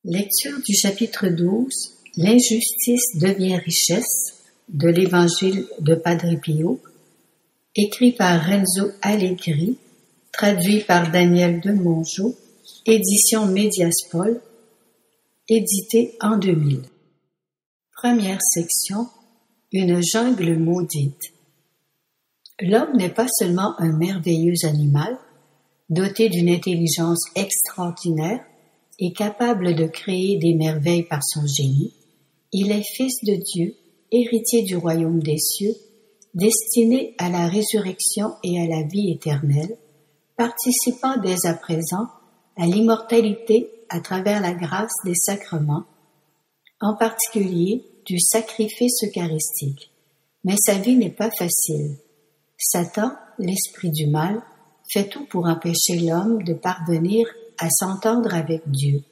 Lecture du chapitre 12, L'injustice devient richesse, de l'Évangile de Padre Pio, écrit par Renzo Allegri, traduit par Daniel de Mongeau, édition Mediaspol, édité en 2000. Première section, une jungle maudite. L'homme n'est pas seulement un merveilleux animal, doté d'une intelligence extraordinaire et capable de créer des merveilles par son génie. Il est fils de Dieu, héritier du royaume des cieux, destiné à la résurrection et à la vie éternelle, participant dès à présent à l'immortalité à travers la grâce des sacrements, en particulier du sacrifice eucharistique. Mais sa vie n'est pas facile. Satan, l'esprit du mal, fait tout pour empêcher l'homme de parvenir à s'entendre avec Dieu.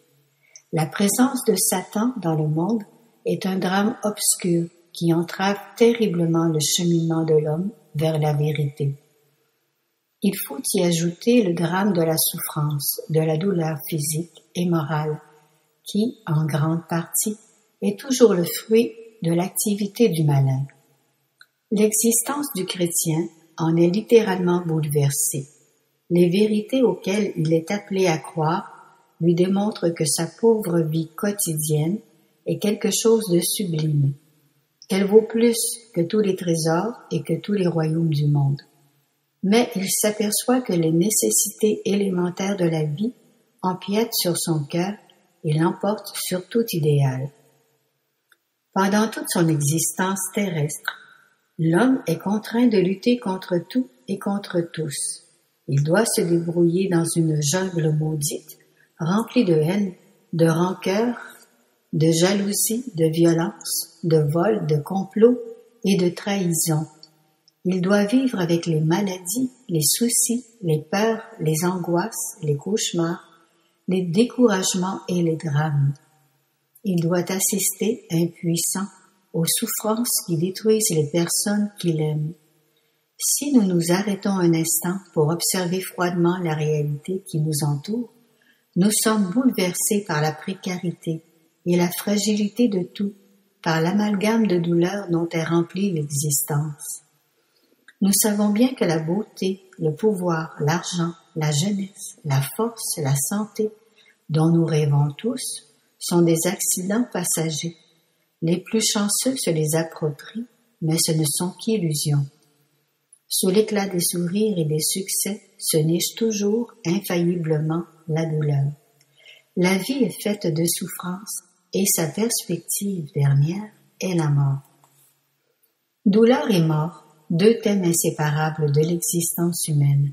La présence de Satan dans le monde est un drame obscur qui entrave terriblement le cheminement de l'homme vers la vérité. Il faut y ajouter le drame de la souffrance, de la douleur physique et morale, qui, en grande partie, est toujours le fruit de l'activité du malin. L'existence du chrétien en est littéralement bouleversée. Les vérités auxquelles il est appelé à croire lui démontrent que sa pauvre vie quotidienne est quelque chose de sublime, qu'elle vaut plus que tous les trésors et que tous les royaumes du monde. Mais il s'aperçoit que les nécessités élémentaires de la vie empiètent sur son cœur et l'emportent sur tout idéal. Pendant toute son existence terrestre, l'homme est contraint de lutter contre tout et contre tous. Il doit se débrouiller dans une jungle maudite, remplie de haine, de rancœur, de jalousie, de violence, de vol, de complot et de trahison. Il doit vivre avec les maladies, les soucis, les peurs, les angoisses, les cauchemars, les découragements et les drames. Il doit assister, impuissant, aux souffrances qui détruisent les personnes qu'il aime. Si nous nous arrêtons un instant pour observer froidement la réalité qui nous entoure, nous sommes bouleversés par la précarité et la fragilité de tout, par l'amalgame de douleurs dont est remplie l'existence. Nous savons bien que la beauté, le pouvoir, l'argent, la jeunesse, la force, la santé, dont nous rêvons tous, sont des accidents passagers. Les plus chanceux se les approprient, mais ce ne sont qu'illusions. Sous l'éclat des sourires et des succès se niche toujours, infailliblement, la douleur. La vie est faite de souffrance et sa perspective dernière est la mort. Douleur et mort, deux thèmes inséparables de l'existence humaine.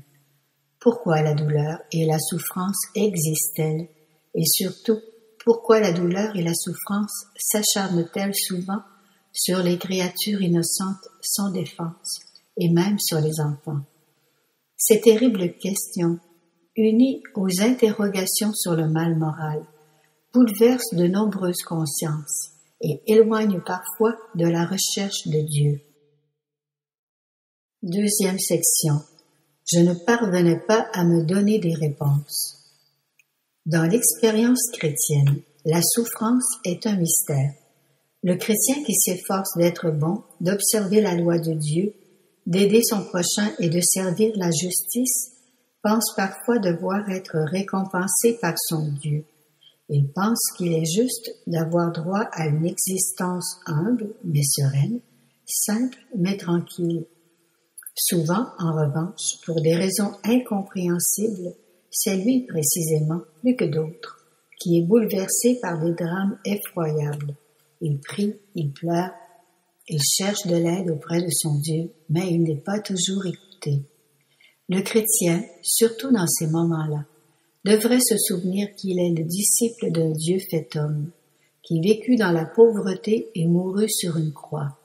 Pourquoi la douleur et la souffrance existent-elles? Et surtout, pourquoi la douleur et la souffrance s'acharnent-elles souvent sur les créatures innocentes sans défense? Et même sur les enfants. Ces terribles questions, unies aux interrogations sur le mal moral, bouleversent de nombreuses consciences et éloignent parfois de la recherche de Dieu. Deuxième section. Je ne parvenais pas à me donner des réponses. Dans l'expérience chrétienne, la souffrance est un mystère. Le chrétien qui s'efforce d'être bon, d'observer la loi de Dieu, d'aider son prochain et de servir la justice, pense parfois devoir être récompensé par son Dieu. Il pense qu'il est juste d'avoir droit à une existence humble mais sereine, simple mais tranquille. Souvent, en revanche, pour des raisons incompréhensibles, c'est lui précisément, plus que d'autres, qui est bouleversé par des drames effroyables. Il prie, il pleure, il cherche de l'aide auprès de son Dieu, mais il n'est pas toujours écouté. Le chrétien, surtout dans ces moments-là, devrait se souvenir qu'il est le disciple d'un Dieu fait homme, qui vécut dans la pauvreté et mourut sur une croix.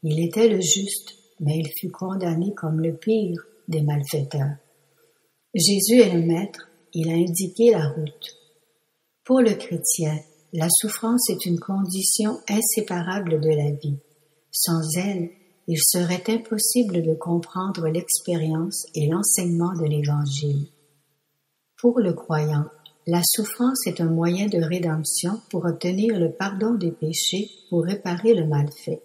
Il était le juste, mais il fut condamné comme le pire des malfaiteurs. Jésus est le maître, il a indiqué la route. Pour le chrétien, la souffrance est une condition inséparable de la vie. Sans elle, il serait impossible de comprendre l'expérience et l'enseignement de l'Évangile. Pour le croyant, La souffrance est un moyen de rédemption pour obtenir le pardon des péchés, pour réparer le mal fait.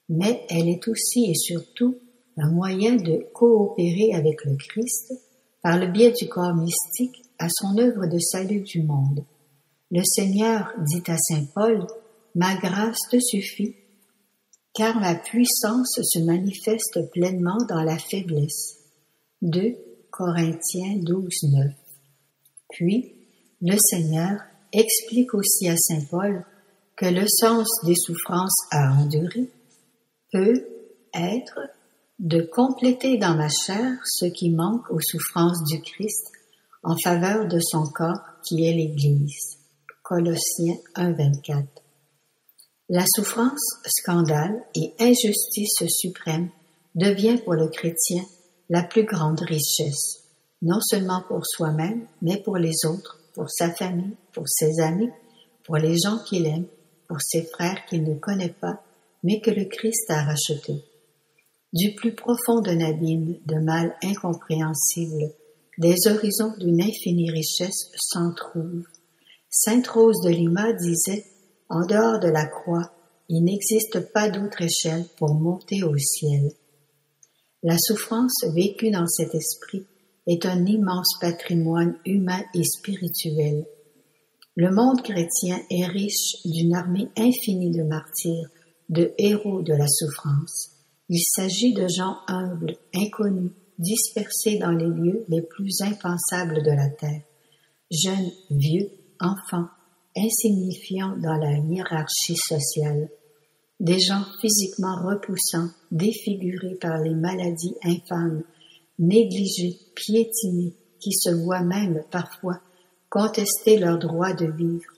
Mais elle est aussi et surtout un moyen de coopérer avec le Christ par le biais du corps mystique à son œuvre de salut du monde. Le Seigneur dit à saint Paul, « Ma grâce te suffit, car ma puissance se manifeste pleinement dans la faiblesse. » 2 Corinthiens 12:9. Puis, le Seigneur explique aussi à saint Paul que le sens des souffrances à endurer peut être de compléter dans ma chair ce qui manque aux souffrances du Christ en faveur de son corps qui est l'Église. Colossiens 1:24. La souffrance, scandale et injustice suprême devient pour le chrétien la plus grande richesse, non seulement pour soi-même, mais pour les autres, pour sa famille, pour ses amis, pour les gens qu'il aime, pour ses frères qu'il ne connaît pas, mais que le Christ a rachetés. Du plus profond d'un abîme de mal incompréhensible, des horizons d'une infinie richesse s'entrouvent. Sainte Rose de Lima disait, « En dehors de la croix, il n'existe pas d'autre échelle pour monter au ciel. » La souffrance vécue dans cet esprit est un immense patrimoine humain et spirituel. Le monde chrétien est riche d'une armée infinie de martyrs, de héros de la souffrance. Il s'agit de gens humbles, inconnus, dispersés dans les lieux les plus impensables de la terre. Jeunes, vieux, enfants, insignifiants dans la hiérarchie sociale. Des gens physiquement repoussants, défigurés par les maladies infâmes, négligés, piétinés, qui se voient même parfois contester leur droit de vivre.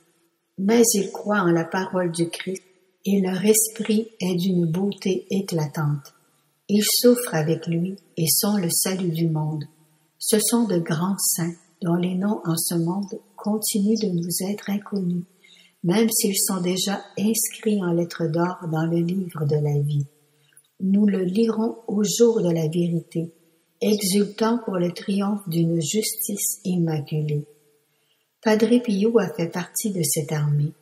Mais ils croient en la parole du Christ et leur esprit est d'une beauté éclatante. Ils souffrent avec lui et sont le salut du monde. Ce sont de grands saints dont les noms en ce monde continuent de nous être inconnus, même s'ils sont déjà inscrits en lettres d'or dans le livre de la vie. Nous le lirons au jour de la vérité, exultant pour le triomphe d'une justice immaculée. Padre Pio a fait partie de cette armée.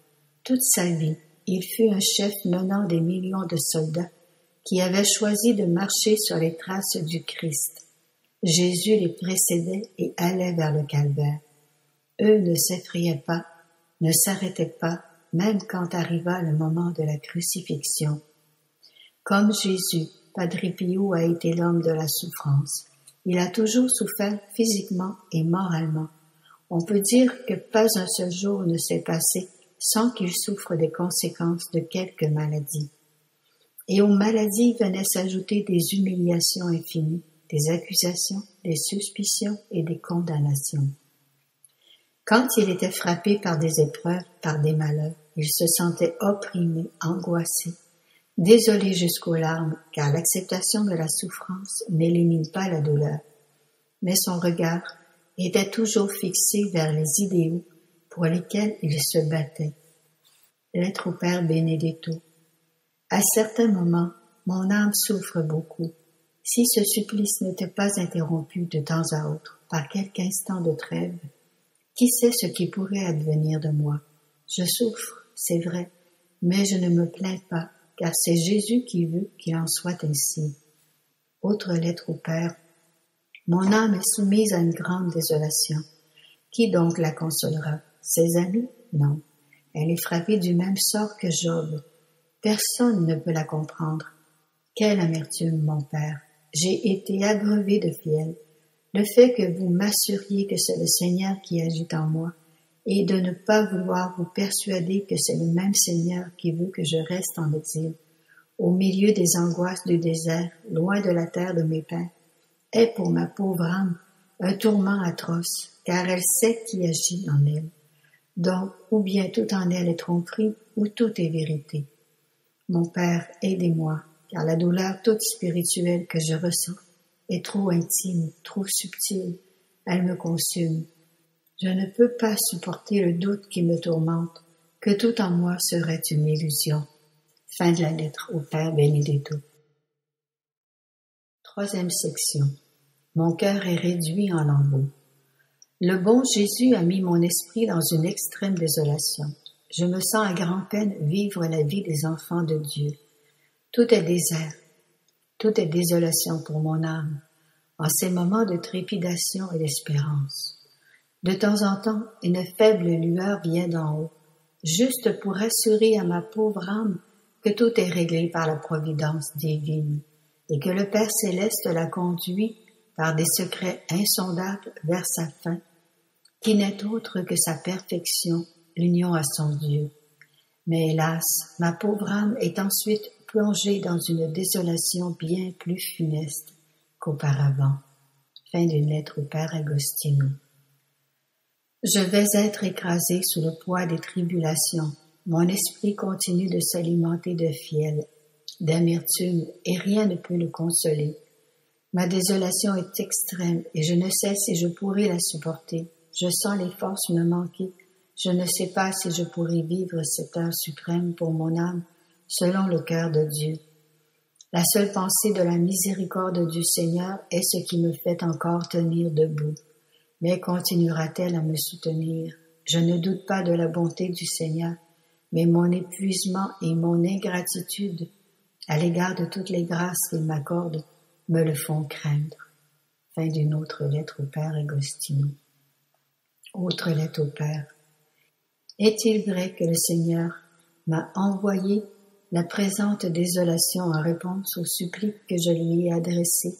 Toute sa vie, il fut un chef menant des millions de soldats qui avaient choisi de marcher sur les traces du Christ. Jésus les précédait et allait vers le calvaire. Eux ne s'effrayaient pas, ne s'arrêtaient pas, même quand arriva le moment de la crucifixion. Comme Jésus, Padre Pio a été l'homme de la souffrance. Il a toujours souffert physiquement et moralement. On peut dire que pas un seul jour ne s'est passé sans qu'il souffre des conséquences de quelque maladie. Et aux maladies venaient s'ajouter des humiliations infinies, des accusations, des suspicions et des condamnations. Quand il était frappé par des épreuves, par des malheurs, il se sentait opprimé, angoissé, désolé jusqu'aux larmes, car l'acceptation de la souffrance n'élimine pas la douleur. Mais son regard était toujours fixé vers les idéaux pour lesquels il se battait. Lettre au Père Benedetto. À certains moments, mon âme souffre beaucoup. Si ce supplice n'était pas interrompu de temps à autre par quelque instant de trêve, qui sait ce qui pourrait advenir de moi? Je souffre, c'est vrai, mais je ne me plains pas, car c'est Jésus qui veut qu'il en soit ainsi. Autre lettre au Père. Mon âme est soumise à une grande désolation. Qui donc la consolera? Ses amis? Non. Elle est frappée du même sort que Job. Personne ne peut la comprendre. Quelle amertume, mon Père! J'ai été abreuvé de fiel. Le fait que vous m'assuriez que c'est le Seigneur qui agit en moi, et de ne pas vouloir vous persuader que c'est le même Seigneur qui veut que je reste en exil, au milieu des angoisses du désert, loin de la terre de mes pères, est pour ma pauvre âme un tourment atroce, car elle sait qui agit en elle. Donc, ou bien tout en elle est tromperie, ou tout est vérité. Mon Père, aidez-moi, car la douleur toute spirituelle que je ressens est trop intime, trop subtile, elle me consume. Je ne peux pas supporter le doute qui me tourmente, que tout en moi serait une illusion. Fin de la lettre au Père Benedetto. 3e section. Mon cœur est réduit en lambeaux. Le bon Jésus a mis mon esprit dans une extrême désolation. Je me sens à grand-peine vivre la vie des enfants de Dieu. Tout est désert, tout est désolation pour mon âme, en ces moments de trépidation et d'espérance. De temps en temps, une faible lueur vient d'en haut, juste pour assurer à ma pauvre âme que tout est réglé par la providence divine et que le Père céleste la conduit par des secrets insondables vers sa fin, qui n'est autre que sa perfection, l'union à son Dieu. Mais hélas, ma pauvre âme est ensuite plongée dans une désolation bien plus funeste qu'auparavant. Fin d'une lettre au Père Agostino. Je vais être écrasé sous le poids des tribulations. Mon esprit continue de s'alimenter de fiel, d'amertume, et rien ne peut le consoler. Ma désolation est extrême et je ne sais si je pourrai la supporter. Je sens les forces me manquer. Je ne sais pas si je pourrai vivre cette heure suprême pour mon âme selon le cœur de Dieu. La seule pensée de la miséricorde du Seigneur est ce qui me fait encore tenir debout. Mais continuera-t-elle à me soutenir? Je ne doute pas de la bonté du Seigneur, mais mon épuisement et mon ingratitude à l'égard de toutes les grâces qu'il m'accorde me le font craindre. Fin d'une autre lettre au Père Agostino. Autre lettre au Père. Est-il vrai que le Seigneur m'a envoyé la présente désolation en réponse aux suppliques que je lui ai adressées,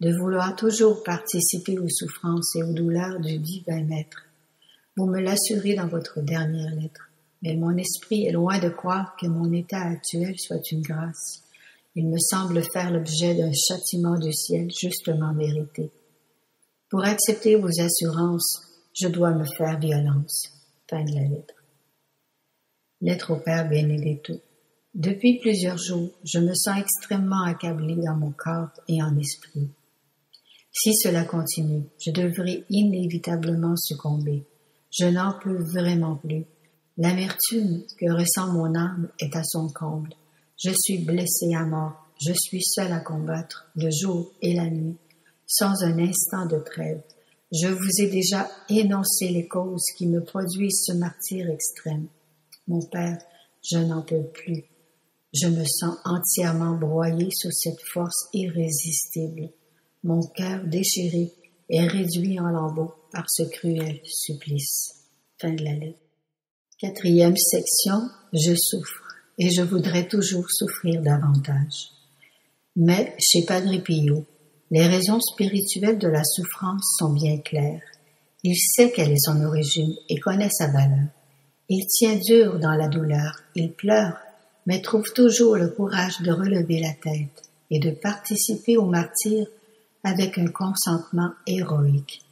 de vouloir toujours participer aux souffrances et aux douleurs du divin Maître? Vous me l'assurez dans votre dernière lettre, mais mon esprit est loin de croire que mon état actuel soit une grâce. Il me semble faire l'objet d'un châtiment du ciel justement mérité. Pour accepter vos assurances, je dois me faire violence. Fin de la lettre. Lettre au Père Benedetto. Depuis plusieurs jours, je me sens extrêmement accablé dans mon corps et en esprit. Si cela continue, je devrais inévitablement succomber. Je n'en peux vraiment plus. L'amertume que ressent mon âme est à son comble. Je suis blessé à mort. Je suis seul à combattre, le jour et la nuit, sans un instant de trêve. Je vous ai déjà énoncé les causes qui me produisent ce martyre extrême. Mon Père, je n'en peux plus. Je me sens entièrement broyé sous cette force irrésistible. Mon cœur déchiré est réduit en lambeaux par ce cruel supplice. Fin de la lettre. 4e section, je souffre et je voudrais toujours souffrir davantage. Mais chez Padre Pio, les raisons spirituelles de la souffrance sont bien claires. Il sait quelle est son origine et connaît sa valeur. Il tient dur dans la douleur, il pleure, mais trouve toujours le courage de relever la tête et de participer au martyre avec un consentement héroïque.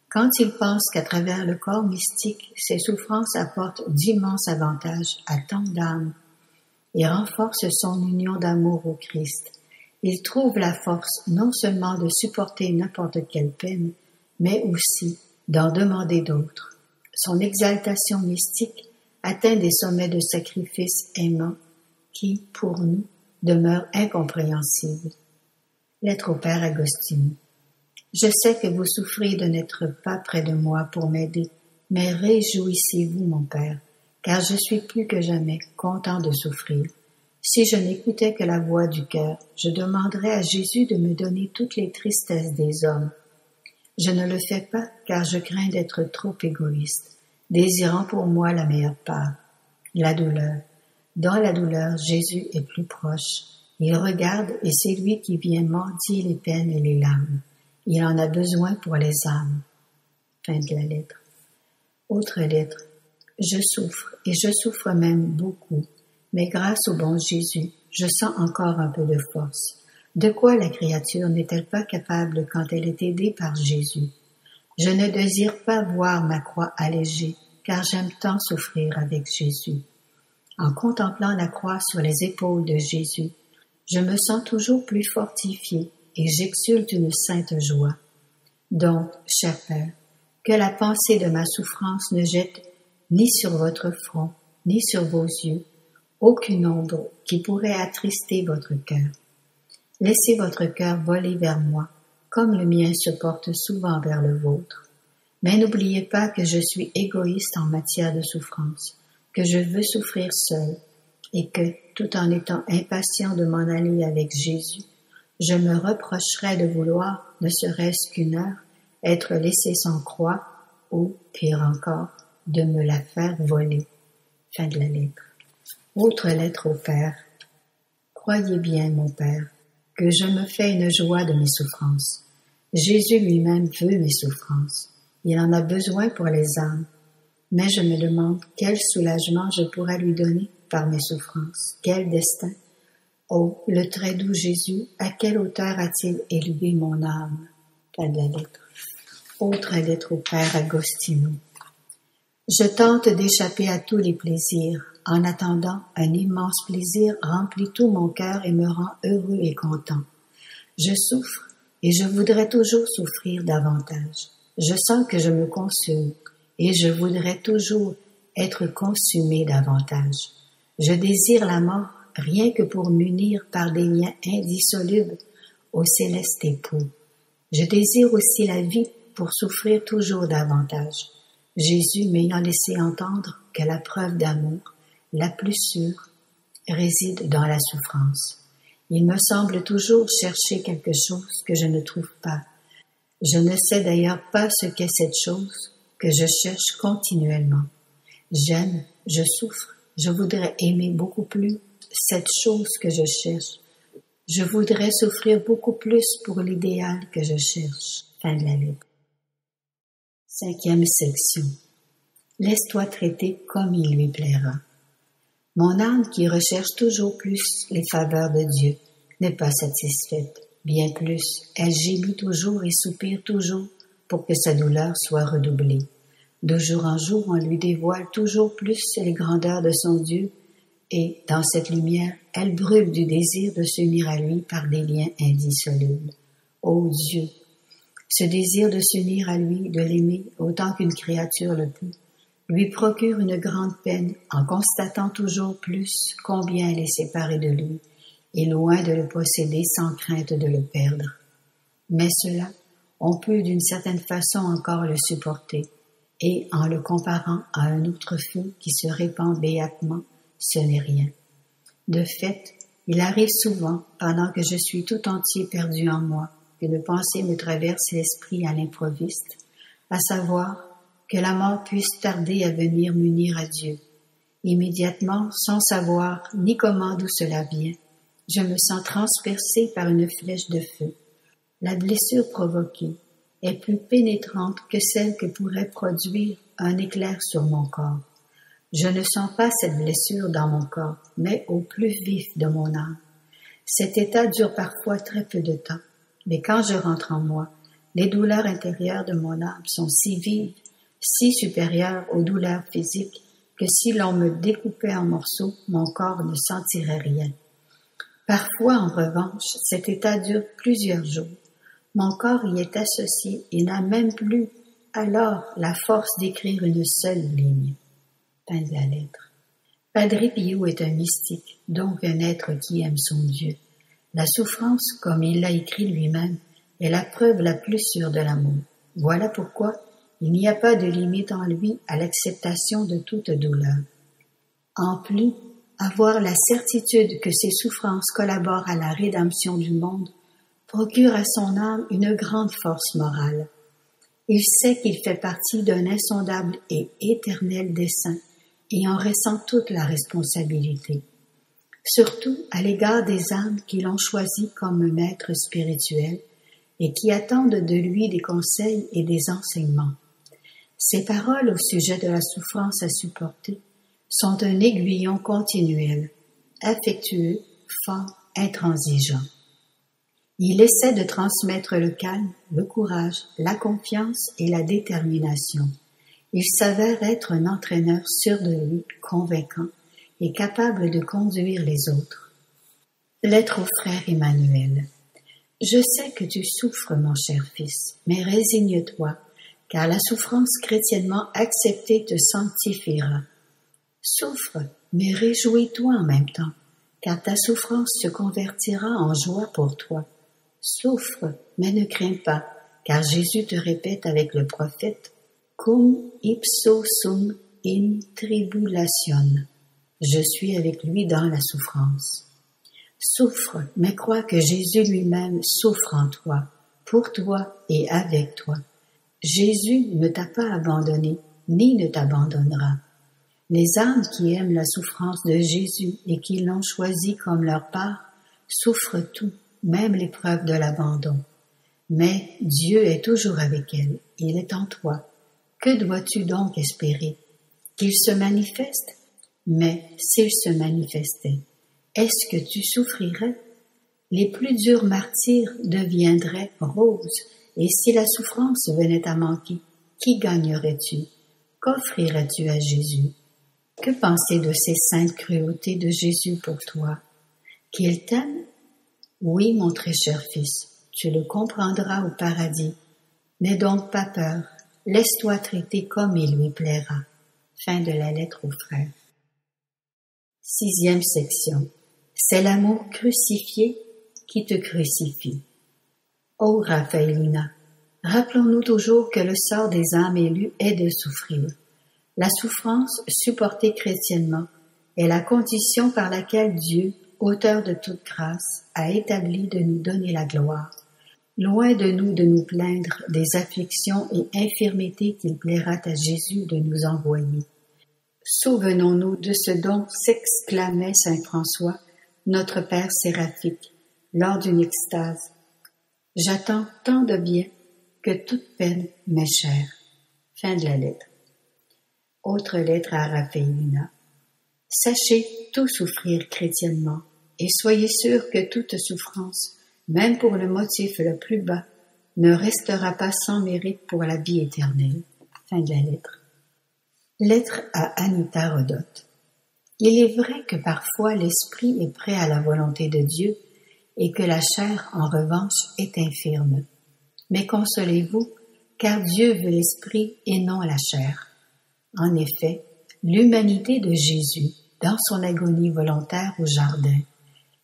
Quand il pense qu'à travers le corps mystique, ses souffrances apportent d'immenses avantages à tant d'âmes et renforcent son union d'amour au Christ, il trouve la force non seulement de supporter n'importe quelle peine, mais aussi d'en demander d'autres. Son exaltation mystique atteint des sommets de sacrifice aimant qui, pour nous, demeurent incompréhensibles. Lettre au Père Agostino. Je sais que vous souffrez de n'être pas près de moi pour m'aider, mais réjouissez-vous, mon Père, car je suis plus que jamais content de souffrir. Si je n'écoutais que la voix du cœur, je demanderais à Jésus de me donner toutes les tristesses des hommes. Je ne le fais pas car je crains d'être trop égoïste, désirant pour moi la meilleure part, la douleur. Dans la douleur, Jésus est plus proche. Il regarde et c'est lui qui vient mendier les peines et les larmes. Il en a besoin pour les âmes. Fin de la lettre. Autre lettre. Je souffre et je souffre même beaucoup. Mais grâce au bon Jésus, je sens encore un peu de force. De quoi la créature n'est-elle pas capable quand elle est aidée par Jésus? Je ne désire pas voir ma croix allégée, car j'aime tant souffrir avec Jésus. En contemplant la croix sur les épaules de Jésus, je me sens toujours plus fortifié et j'exulte une sainte joie. Donc, cher Père, que la pensée de ma souffrance ne jette ni sur votre front, ni sur vos yeux, aucune ombre qui pourrait attrister votre cœur. Laissez votre cœur voler vers moi, comme le mien se porte souvent vers le vôtre. Mais n'oubliez pas que je suis égoïste en matière de souffrance, que je veux souffrir seul, et que, tout en étant impatient de m'en aller avec Jésus, je me reprocherais de vouloir, ne serait-ce qu'une heure, être laissé sans croix, ou, pire encore, de me la faire voler. Fin de la lettre. Autre lettre au Père. Croyez bien, mon Père, que je me fais une joie de mes souffrances. Jésus lui-même veut mes souffrances. Il en a besoin pour les âmes. Mais je me demande quel soulagement je pourrais lui donner par mes souffrances. Quel destin! Oh, le très doux Jésus, à quelle hauteur a-t-il élevé mon âme? Fin de la lettre. Autre lettre au Père Agostino. Je tente d'échapper à tous les plaisirs. En attendant, un immense plaisir remplit tout mon cœur et me rend heureux et content. Je souffre et je voudrais toujours souffrir davantage. Je sens que je me consume et je voudrais toujours être consumé davantage. Je désire la mort rien que pour m'unir par des liens indissolubles au céleste époux. Je désire aussi la vie pour souffrir toujours davantage. Jésus m'ayant laissé entendre que la preuve d'amour, la plus sûre, réside dans la souffrance. Il me semble toujours chercher quelque chose que je ne trouve pas. Je ne sais d'ailleurs pas ce qu'est cette chose que je cherche continuellement. J'aime, je souffre, je voudrais aimer beaucoup plus cette chose que je cherche. Je voudrais souffrir beaucoup plus pour l'idéal que je cherche. Fin de la lettre. 5e section. Laisse-toi traiter comme il lui plaira. Mon âme qui recherche toujours plus les faveurs de Dieu n'est pas satisfaite. Bien plus, elle gémit toujours et soupire toujours pour que sa douleur soit redoublée. De jour en jour, on lui dévoile toujours plus les grandeurs de son Dieu et, dans cette lumière, elle brûle du désir de s'unir à lui par des liens indissolubles. Ô Dieu! Ce désir de s'unir à lui, de l'aimer autant qu'une créature le peut, lui procure une grande peine en constatant toujours plus combien elle est séparée de lui et loin de le posséder sans crainte de le perdre. Mais cela, on peut d'une certaine façon encore le supporter, et en le comparant à un autre feu qui se répand béatement, ce n'est rien. De fait, il arrive souvent, pendant que je suis tout entier perdu en moi, qu'une pensée me traverse l'esprit à l'improviste, à savoir que la mort puisse tarder à venir m'unir à Dieu. Immédiatement, sans savoir ni comment d'où cela vient, je me sens transpercé par une flèche de feu. La blessure provoquée est plus pénétrante que celle que pourrait produire un éclair sur mon corps. Je ne sens pas cette blessure dans mon corps, mais au plus vif de mon âme. Cet état dure parfois très peu de temps, mais quand je rentre en moi, les douleurs intérieures de mon âme sont si vives, si supérieures aux douleurs physiques, que si l'on me découpait en morceaux, mon corps ne sentirait rien. Parfois, en revanche, cet état dure plusieurs jours. Mon corps y est associé et n'a même plus alors la force d'écrire une seule ligne. Fin de la lettre. Padre Pio est un mystique, donc un être qui aime son Dieu. La souffrance, comme il l'a écrit lui-même, est la preuve la plus sûre de l'amour. Voilà pourquoi il n'y a pas de limite en lui à l'acceptation de toute douleur. En plus, avoir la certitude que ses souffrances collaborent à la rédemption du monde procure à son âme une grande force morale. Il sait qu'il fait partie d'un insondable et éternel dessein et en ressent toute la responsabilité, surtout à l'égard des âmes qui l'ont choisi comme maître spirituel et qui attendent de lui des conseils et des enseignements. Ses paroles au sujet de la souffrance à supporter sont un aiguillon continuel, affectueux, fort, intransigeant. Il essaie de transmettre le calme, le courage, la confiance et la détermination. Il s'avère être un entraîneur sûr de lui, convaincant et capable de conduire les autres. Lettre au frère Emmanuel. Je sais que tu souffres, mon cher fils, mais résigne-toi, car la souffrance chrétiennement acceptée te sanctifiera. Souffre, mais réjouis-toi en même temps, car ta souffrance se convertira en joie pour toi. Souffre, mais ne crains pas, car Jésus te répète avec le prophète, Cum ipso sum in tribulation. Je suis avec lui dans la souffrance. Souffre, mais crois que Jésus lui-même souffre en toi, pour toi et avec toi. Jésus ne t'a pas abandonné, ni ne t'abandonnera. Les âmes qui aiment la souffrance de Jésus et qui l'ont choisi comme leur part, souffrent tout, même l'épreuve de l'abandon. Mais Dieu est toujours avec elle, il est en toi. Que dois-tu donc espérer? Qu'il se manifeste? Mais s'il se manifestait, est-ce que tu souffrirais? Les plus durs martyrs deviendraient roses, et si la souffrance venait à manquer, qui gagnerais-tu? Qu'offrirais-tu à Jésus? Que penser de ces saintes cruautés de Jésus pour toi? Qu'il t'aime? Oui, mon très cher fils, tu le comprendras au paradis. N'aie donc pas peur, laisse-toi traiter comme il lui plaira. Fin de la lettre aux frères. 6e section. C'est l'amour crucifié qui te crucifie. Ô Raphaëlina, rappelons-nous toujours que le sort des âmes élues est de souffrir. La souffrance, supportée chrétiennement, est la condition par laquelle Dieu, auteur de toute grâce, a établi de nous donner la gloire. Loin de nous plaindre des afflictions et infirmités qu'il plaira à Jésus de nous envoyer. Souvenons-nous de ce dont s'exclamait saint François, notre Père séraphique, lors d'une extase. J'attends tant de bien que toute peine m'est chère. Fin de la lettre. Autre lettre à Raphaëlina. Sachez tout souffrir chrétiennement et soyez sûrs que toute souffrance, même pour le motif le plus bas, ne restera pas sans mérite pour la vie éternelle. Fin de la lettre. Lettre à Anita Rodot. Il est vrai que parfois l'esprit est prêt à la volonté de Dieu et que la chair, en revanche, est infirme. Mais consolez-vous, car Dieu veut l'esprit et non la chair. En effet, l'humanité de Jésus, dans son agonie volontaire au jardin,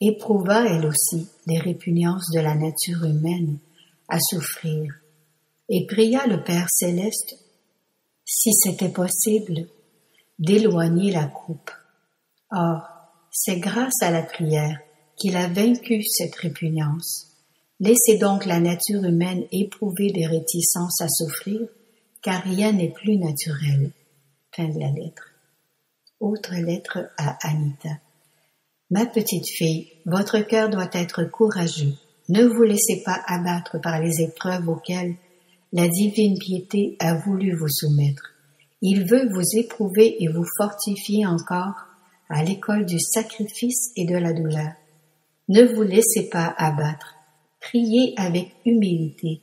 éprouva elle aussi les répugnances de la nature humaine à souffrir, et pria le Père céleste, si c'était possible, d'éloigner la coupe. Or, c'est grâce à la prière qu'il a vaincu cette répugnance. Laissez donc la nature humaine éprouver des réticences à souffrir, car rien n'est plus naturel. Fin de la lettre. Autre lettre à Anita. Ma petite fille, votre cœur doit être courageux. Ne vous laissez pas abattre par les épreuves auxquelles la divine piété a voulu vous soumettre. Il veut vous éprouver et vous fortifier encore à l'école du sacrifice et de la douleur. Ne vous laissez pas abattre. Priez avec humilité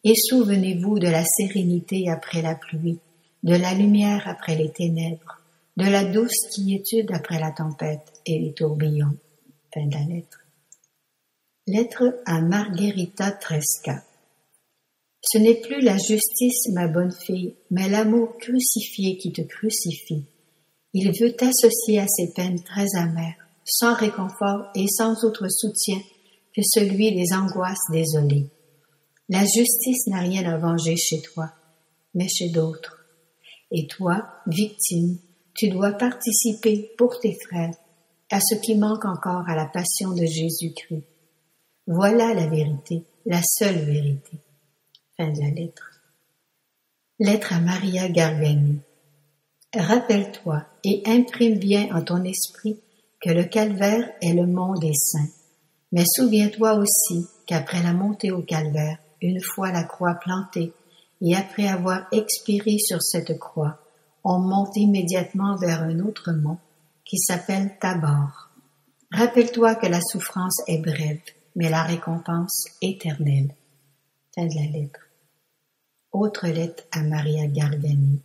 et souvenez-vous de la sérénité après la pluie, de la lumière après les ténèbres, de la douce quiétude après la tempête et les tourbillons. Fin de la lettre. Lettre à Margherita Tresca. Ce n'est plus la justice, ma bonne fille, mais l'amour crucifié qui te crucifie. Il veut t'associer à ces peines très amères, sans réconfort et sans autre soutien que celui des angoisses désolées. La justice n'a rien à venger chez toi, mais chez d'autres. Et toi, victime, tu dois participer pour tes frères à ce qui manque encore à la passion de Jésus-Christ. Voilà la vérité, la seule vérité. Fin de la lettre. Lettre à Maria Gargani. Rappelle-toi et imprime bien en ton esprit que le calvaire est le mont des saints. Mais souviens-toi aussi qu'après la montée au calvaire, une fois la croix plantée, et après avoir expiré sur cette croix, on monte immédiatement vers un autre mont qui s'appelle Tabor. Rappelle-toi que la souffrance est brève, mais la récompense éternelle. Fin de la lettre. Autre lettre à Maria Gargani.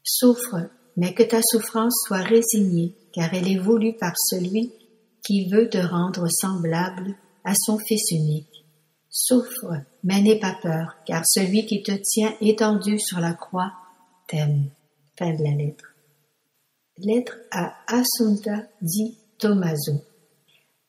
Souffre, mais que ta souffrance soit résignée, car elle est voulue par celui qui veut te rendre semblable à son Fils unique. Souffre, mais n'aie pas peur, car celui qui te tient étendu sur la croix t'aime. Fin de la lettre. Lettre à Assunta di Tommaso.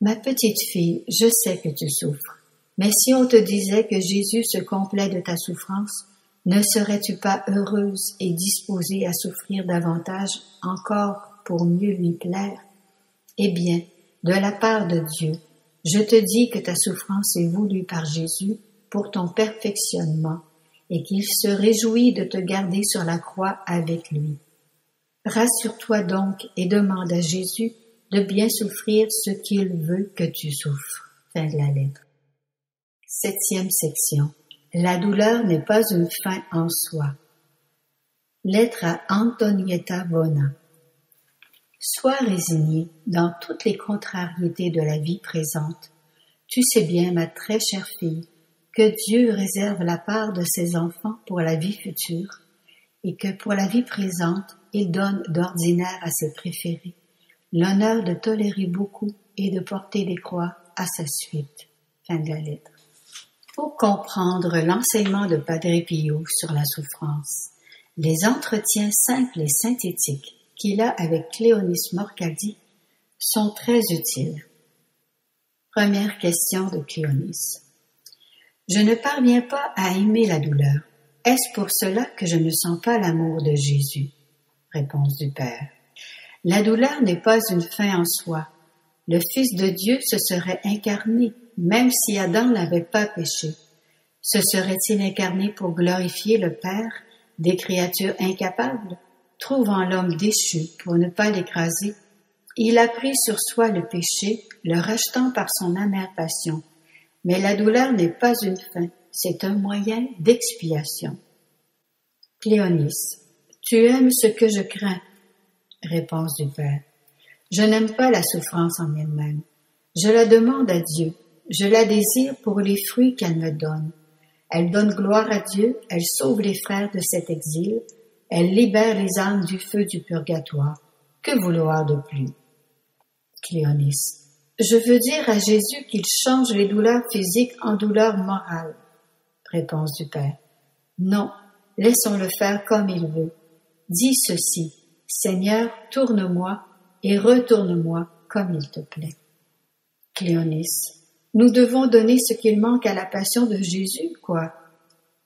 Ma petite fille, je sais que tu souffres, mais si on te disait que Jésus se complaît de ta souffrance, Ne serais-tu pas heureuse et disposée à souffrir davantage encore pour mieux lui plaire? Eh bien, de la part de Dieu, je te dis que ta souffrance est voulue par Jésus pour ton perfectionnement et qu'il se réjouit de te garder sur la croix avec lui. Rassure-toi donc et demande à Jésus de bien souffrir ce qu'il veut que tu souffres. Fin de la lettre. 7e section. La douleur n'est pas une fin en soi. Lettre à Antonietta Bona. Sois résigné dans toutes les contrariétés de la vie présente. Tu sais bien, ma très chère fille, que Dieu réserve la part de ses enfants pour la vie future et que pour la vie présente, il donne d'ordinaire à ses préférés l'honneur de tolérer beaucoup et de porter des croix à sa suite. Fin de la lettre. Pour comprendre l'enseignement de Padre Pio sur la souffrance, les entretiens simples et synthétiques qu'il a avec Cléonis Morcadi sont très utiles. Première question de Cléonis. Je ne parviens pas à aimer la douleur. Est-ce pour cela que je ne sens pas l'amour de Jésus? Réponse du Père. La douleur n'est pas une fin en soi. Le Fils de Dieu se serait incarné, même si Adam n'avait pas péché. Se serait-il incarné pour glorifier le Père, des créatures incapables? Trouvant l'homme déchu pour ne pas l'écraser, il a pris sur soi le péché, le rachetant par son amère passion. Mais la douleur n'est pas une fin, c'est un moyen d'expiation. Cléonis. Tu aimes ce que je crains. Réponse du Père. Je n'aime pas la souffrance en elle-même. Je la demande à Dieu. Je la désire pour les fruits qu'elle me donne. Elle donne gloire à Dieu, elle sauve les frères de cet exil, elle libère les âmes du feu du purgatoire. Que vouloir de plus? Cléonis. Je veux dire à Jésus qu'il change les douleurs physiques en douleurs morales. Réponse du Père. Non, laissons-le faire comme il veut. Dis ceci, Seigneur, tourne-moi et retourne-moi comme il te plaît. Cléonis. Nous devons donner ce qu'il manque à la passion de Jésus, quoi?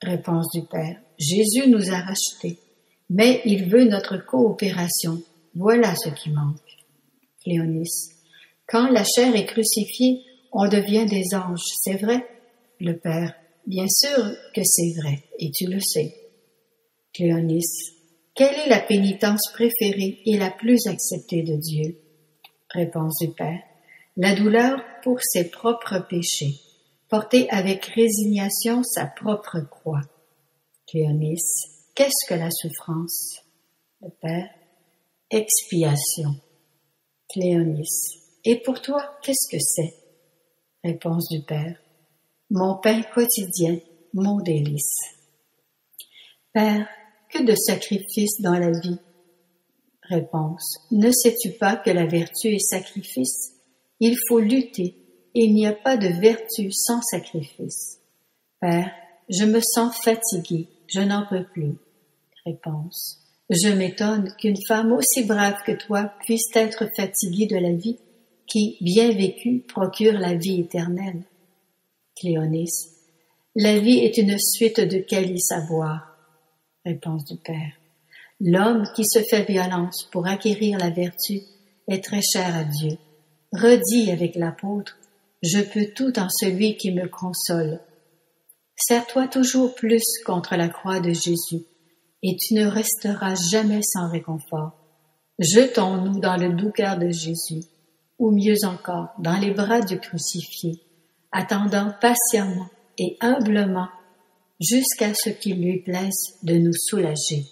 Réponse du Père. Jésus nous a rachetés, mais il veut notre coopération. Voilà ce qui manque. Cléonis. Quand la chair est crucifiée, on devient des anges, c'est vrai? Le Père. Bien sûr que c'est vrai, et tu le sais. Cléonis. Quelle est la pénitence préférée et la plus acceptée de Dieu? Réponse du Père. La douleur pour ses propres péchés, porter avec résignation sa propre croix. Cléonis. Qu'est-ce que la souffrance? Le Père. Expiation. Cléonis. Et pour toi, qu'est-ce que c'est? Réponse du Père. Mon pain quotidien, mon délice. Père, que de sacrifices dans la vie? Réponse. Ne sais-tu pas que la vertu est sacrifice? Il faut lutter, et il n'y a pas de vertu sans sacrifice. Père, je me sens fatiguée, je n'en peux plus. Réponse. Je m'étonne qu'une femme aussi brave que toi puisse être fatiguée de la vie qui, bien vécue, procure la vie éternelle. Cléonis. La vie est une suite de calices à boire. Réponse du Père. L'homme qui se fait violence pour acquérir la vertu est très cher à Dieu. Redis avec l'apôtre, je peux tout en celui qui me console. Serre-toi toujours plus contre la croix de Jésus, et tu ne resteras jamais sans réconfort. Jetons-nous dans le doux cœur de Jésus, ou mieux encore, dans les bras du crucifié, attendant patiemment et humblement jusqu'à ce qu'il lui plaise de nous soulager.